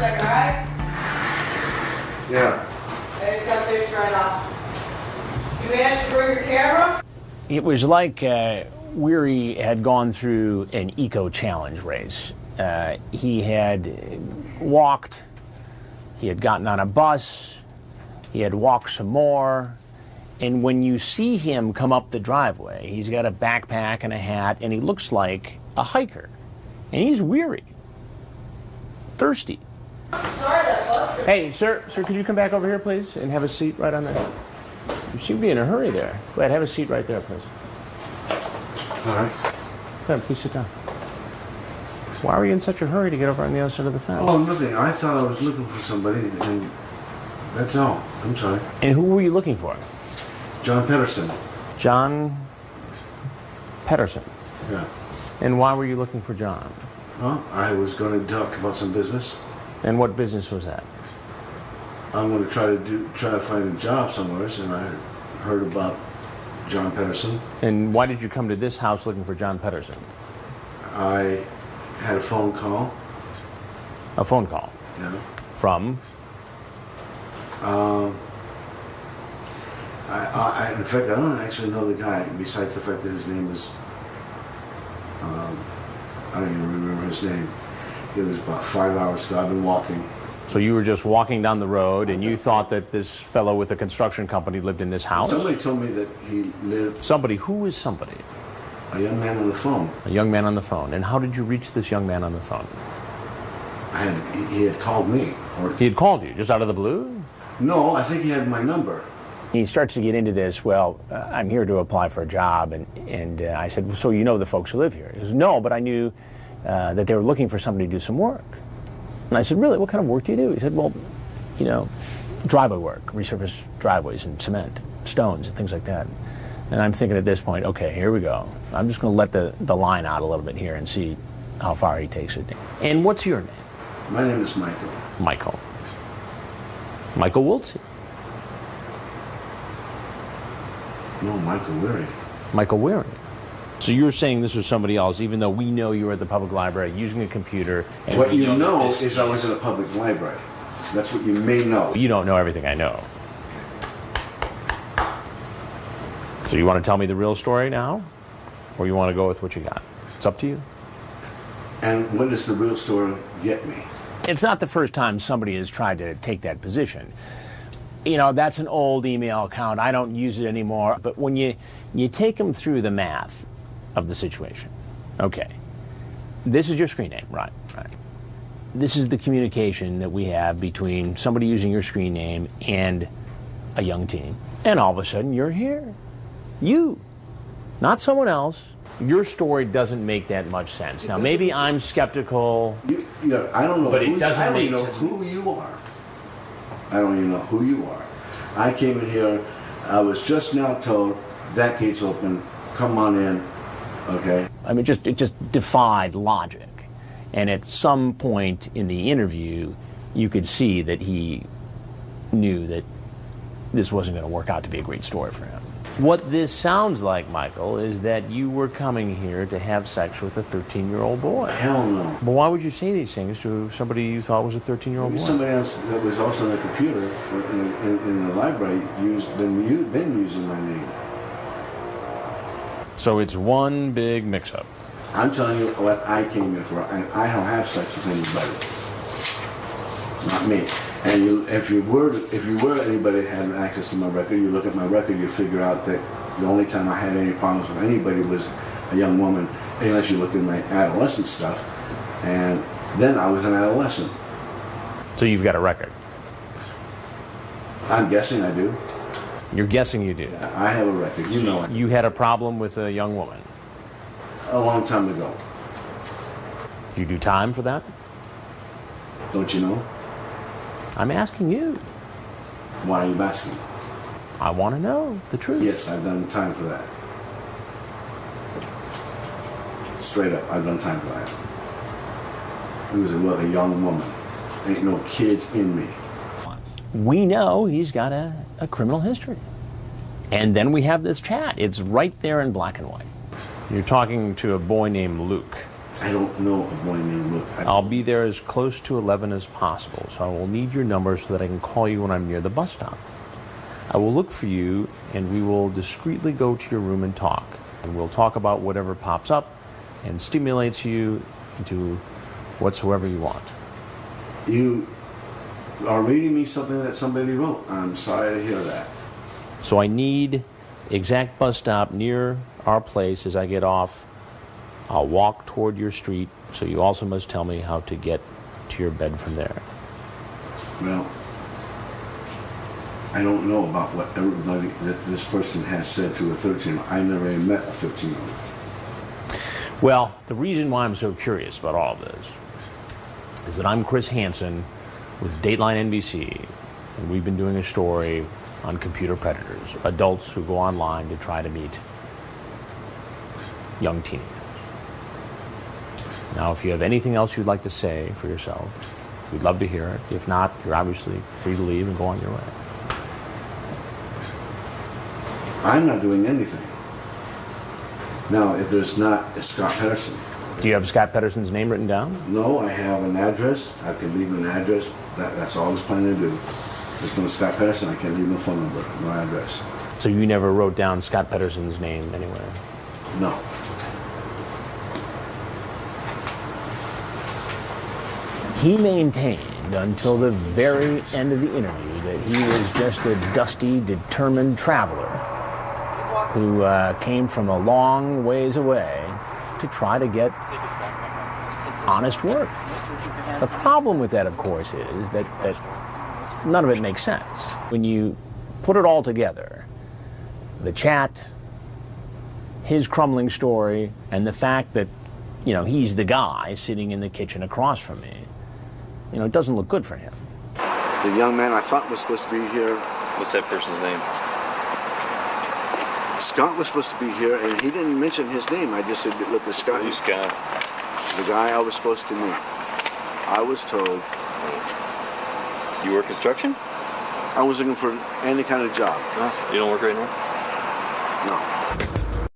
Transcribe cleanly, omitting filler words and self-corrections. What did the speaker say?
second, all right? Yeah. I just gotta finish right off. You managed to bring your camera? It was like Wehry had gone through an eco-challenge race. He had walked, he had gotten on a bus, he had walked some more, and when you see him come up the driveway, he's got a backpack and a hat, and he looks like a hiker. And he's weary, thirsty. Sorry, that buster. Hey, sir, could you come back over here, please, and have a seat right on there? You seem to be in a hurry there. Go ahead, have a seat right there, please. All right. Go ahead, please sit down. Why were you in such a hurry to get over on the other side of the fence? Oh, nothing. I thought I was looking for somebody, and that's all. I'm sorry. And who were you looking for? John Pederson. John Pederson. Yeah. And why were you looking for John? Well, I was going to talk about some business. And what business was that? I'm going to try to find a job somewhere, and I heard about John Pederson. And why did you come to this house looking for John Pederson? I had a phone call. A phone call? Yeah. From? In fact, I don't actually know the guy, besides the fact that his name is, I don't even remember his name. It was about 5 hours ago. I've been walking. So you were just walking down the road and you thought that this fellow with a construction company lived in this house? Somebody told me that he lived... Somebody? Who is somebody? A young man on the phone. A young man on the phone. And how did you reach this young man on the phone? He had called me. He had called you, just out of the blue? No, I think he had my number. He starts to get into this, well, I'm here to apply for a job, and I said, well, so you know the folks who live here? He goes, no, but I knew that they were looking for somebody to do some work. And I said, really, what kind of work do you do? He said, well, you know, driveway work, resurface driveways and cement, stones and things like that. And I'm thinking at this point, okay, here we go. I'm just going to let the line out a little bit here and see how far he takes it. And what's your name? My name is Michael. Michael. Michael Wiltse. No, Michael Wehry. Michael Wehry. So you're saying this was somebody else, even though we know you were at the public library using a computer. And what you know is I was in a public library. That's what you may know. You don't know everything I know. So you want to tell me the real story now? Or you want to go with what you got? It's up to you. And what does the real story get me? It's not the first time somebody has tried to take that position. You know, that's an old email account. I don't use it anymore. But when you take them through the math of the situation, okay, this is your screen name, right? This is the communication that we have between somebody using your screen name and a young teen. And all of a sudden, you're here. You, not someone else. Your story doesn't make that much sense. Now, maybe I'm skeptical. I don't know. But it doesn't make sense. Who you are. I don't even know who you are. I came in here. I was just now told that gate's open. Come on in. Okay. I mean, it just defied logic. And at some point in the interview, you could see that he knew that this wasn't going to work out to be a great story for him. What this sounds like, Michael, is that you were coming here to have sex with a 13-year-old boy. Hell no. But why would you say these things to somebody you thought was a 13-year-old boy? Somebody else that was also on the computer in the library been using my name. So it's one big mix-up. I'm telling you what I came here for, and I don't have sex with anybody. Not me. And if you were anybody that had access to my record, you look at my record, you figure out that the only time I had any problems with anybody was a young woman, unless you look at my adolescent stuff. And then I was an adolescent. So you've got a record? I'm guessing I do. You're guessing you do? I have a record. You know it. You had a problem with a young woman? A long time ago. Do you do time for that? Don't you know? I'm asking you. Why are you asking? I want to know the truth. Yes, I've done time for that. Straight up, I've done time for that. It was with a young woman. Ain't no kids in me. We know he's got a criminal history. And then we have this chat. It's right there in black and white. You're talking to a boy named Luke. I don't know a boy named Luke. I'll be there as close to 11 as possible, so I will need your number so that I can call you when I'm near the bus stop. I will look for you, and we will discreetly go to your room and talk. And we'll talk about whatever pops up and stimulates you into whatsoever you want. You are reading me something that somebody wrote. I'm sorry to hear that. So I need exact bus stop near our place. As I get off, I'll walk toward your street, so you also must tell me how to get to your bed from there. Well, I don't know about what everybody that this person has said to a 13-year-old. I never even met a 15-year-old. Well, the reason why I'm so curious about all of this is that I'm Chris Hansen with Dateline NBC, and we've been doing a story on computer predators, adults who go online to try to meet young teenagers. Now, if you have anything else you'd like to say for yourself, we'd love to hear it. If not, you're obviously free to leave and go on your way. I'm not doing anything. Now, if there's not a Scott Peterson. Do you have Scott Pederson's name written down? No, I have an address. I can leave an address. That's all I was planning to do. There's no Scott Peterson. I can't leave no phone number, no address. So you never wrote down Scott Pederson's name anywhere? No. He maintained until the very end of the interview that he was just a dusty, determined traveler who came from a long ways away to try to get honest work. The problem with that, of course, is that none of it makes sense. When you put it all together, the chat, his crumbling story, and the fact that, you know, he's the guy sitting in the kitchen across from me, you know, it doesn't look good for him. The young man I thought was supposed to be here. What's that person's name? Scott was supposed to be here, and he didn't mention his name. I just said, look, at Scott. Who's Scott? The guy I was supposed to meet. I was told. You work construction? I was looking for any kind of job. No, you don't work right now? No.